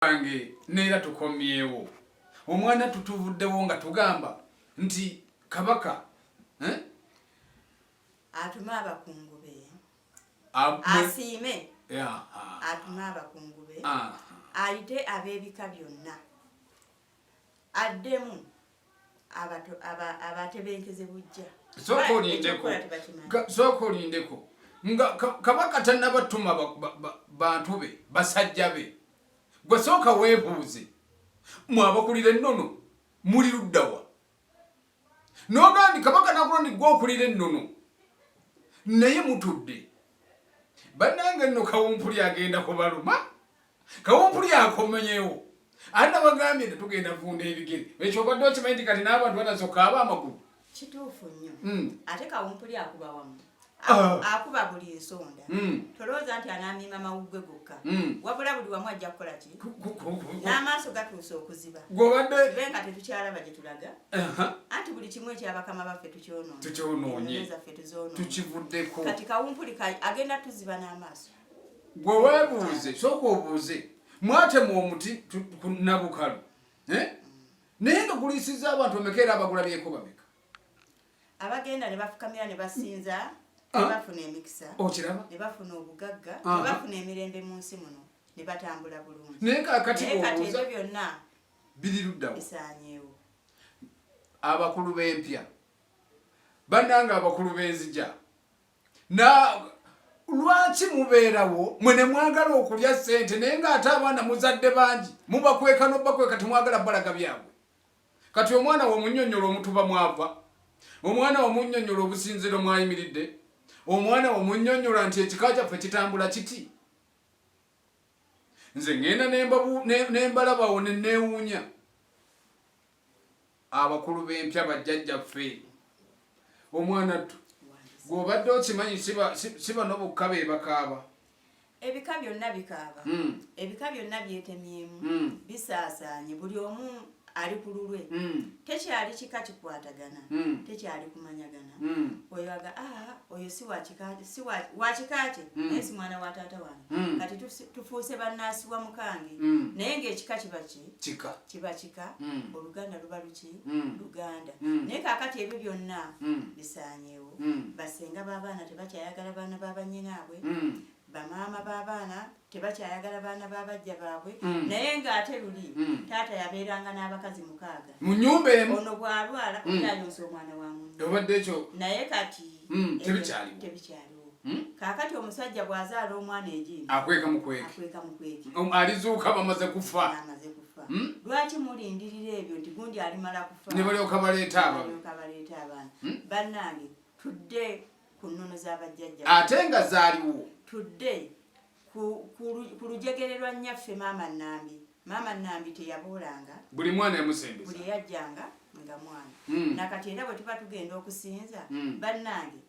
Bange neera tukomyewo. Omwana tutuvuddewo nga tugamba nti kabaka atuma abakungu be asiime atuma abakungu be ayite ab'ebika byonna addemu abatebenkeze bujja sooka olindeko nga kabaka tannabatuma bantu be basajja be gwe sooka weebuuze mwabakulira ennono muli luddawa n'ogandi kabaka nakuloni gwe okulira ennono naye mutudde bannange nno kawumpuli agenda kubaluma kawumpuli akomenyewo ate nabagambye tetugenda vunda ebigere ekyo obadde okimanyi nti kati n'abantu batasoka aba amagulu kituufu nnyo ate kawumpuli akuba wamu akuba buli ensonda tolowooza nti anaamima mawuggwe gokka wabula buli wamu ajja kukola ki n'amaaso gatuuse okuziba be nga tetukyalaba gye tulaga anti buli kimu ekyabakama baffe tukyonoonye tukivuddeko kati kawumpuli agenda tuziba n'amaaso gwe weebuuze sooka obuuze mwatemu omuti nabukalu naye nga guliisizza abantu omekeera abagulabyeko bameka abagenda ne bafukamira ne basinza nebafuna emikisa nebafuna obugagga nebafuna emirembe mu nsi muno ne batambula bulungi naye kakati ebyo byonna biri luddawo bisaanyeewo abakulu b'empya bannanga abakulu b'enzija lwaki mubeerawo mwe ne mwagala okulya ssente naye ng'ate abaana muzadde bangi mubakweka n'obakweka temwagala balaga byabwe kati omwana womunnyonnyola omutuba mwava omwana womunnyonnyola obusinziro mwayimiridde omwana womunnyonnyola nti ekika kyaffe kitambula kiti nze ngenda nembalabawo neneewuunya abakulu b'empya bajjajjaffe omwana gw'obadde okimanyi siba n'obukka be bakaaba ebika byonna bikaaba ebika byonna byetemyemu bisaasaanye buli omu ali ku lulwe tekyali kika kikwatagana tekyali kumanyagana oyo aga oyo si wakikakye naye si mwana wa taata wange kati tufuuse bannaasiwa mukange naye ng'ekika kiba kika oluganda luba luki luganda naye kaakati ebyo byonna bisaanyeewo basenga b'abaana tebakyayagala baana b'abanyinaabwe bamaama b'abaana tebakyayagala baana b'abajja baabwe naye ng'ate luli taata yabeeranga n'abakazi 6 mu nnyumba emu ono bw'alwala oyayonsa omwana wa munne obadde ekyo naye kati tebikyaliwo kaakati omusajja bw'azaala omwana egindi akweka mukweke alizuuka bamaze kufa lwaki mulindirira ebyo nti gundi alimala kufa ne balyoka baleeta abaana bannange tudde ku nnono z'abajjajja ate nga zaaliwo tudde ku lujegere lwa nnyaffe maama Nnambi teyabuulanga buli mwana yamusembeza buli yajjanga nga mwana nakati era bwe tuba tugenda okusinza bannange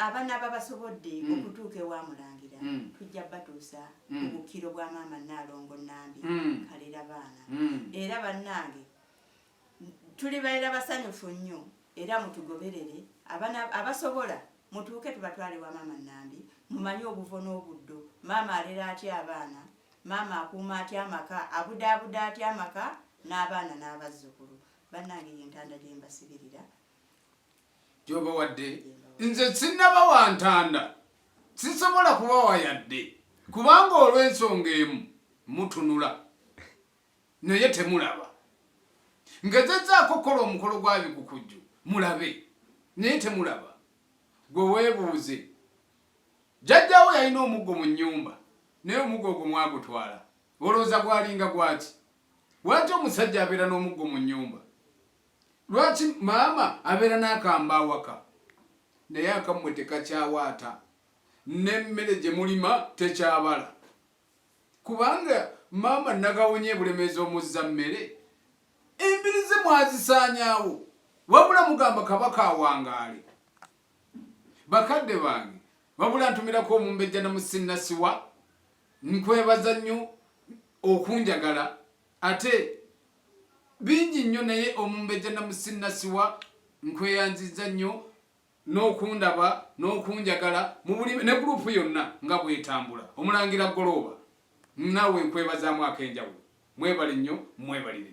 abaana ababasobodde okutuuka ewamulangira tujja batuusa ku bukiro bwa maama Nnaalongo Nnambi kalera baana era bannange tuli baira basanyufu nnyo era mutugoberere abasobola mutuuke tubatwale wa maama Nnambi mumanye obuvo n'obuddo maama alera atya abaana maama akuuma atya amaka abudaabuda atya amaka n'abaana n'abazzukulu bannange yentanda gye mbasibirira gy'obawadde nze sinnabawa ntanda sisobola kubawa yadde kubanga olw'ensonga emu mutunula naye temulaba ngezezzaako kukola omukolo gwa bikukujju mulabe naye temulaba gwe weebuuze jjajjawo yalina omuggo mu nnyumba naye omuggo ogwo mwagutwala olowooza gwalinga gwaki lwaki omusajja abeera n'omuggo mu nnyumba lwaki maama abeera n'akamba awaka naye akammwe tekakyawaata n'emmere gye mulima tekyabala kubanga maama nagawonye bulemeezi omuzza mmere embiri ze mwazisaanyaawo wabula mugamba kabaka awangaale bakadde bange wabula ntumirako omumbejja namusinnasiwa nkwebaza nnyo okunjagala ate bingi nnyo naye omumbejja namusinnasiwa nkweyanziza nnyo n'okundaba n'okunjagala mu buli ne gurupu yonna nga bwetambula omulangira Goloba naawe nkwebazaamu ak'enjawulo mwebale nnyo mwebalire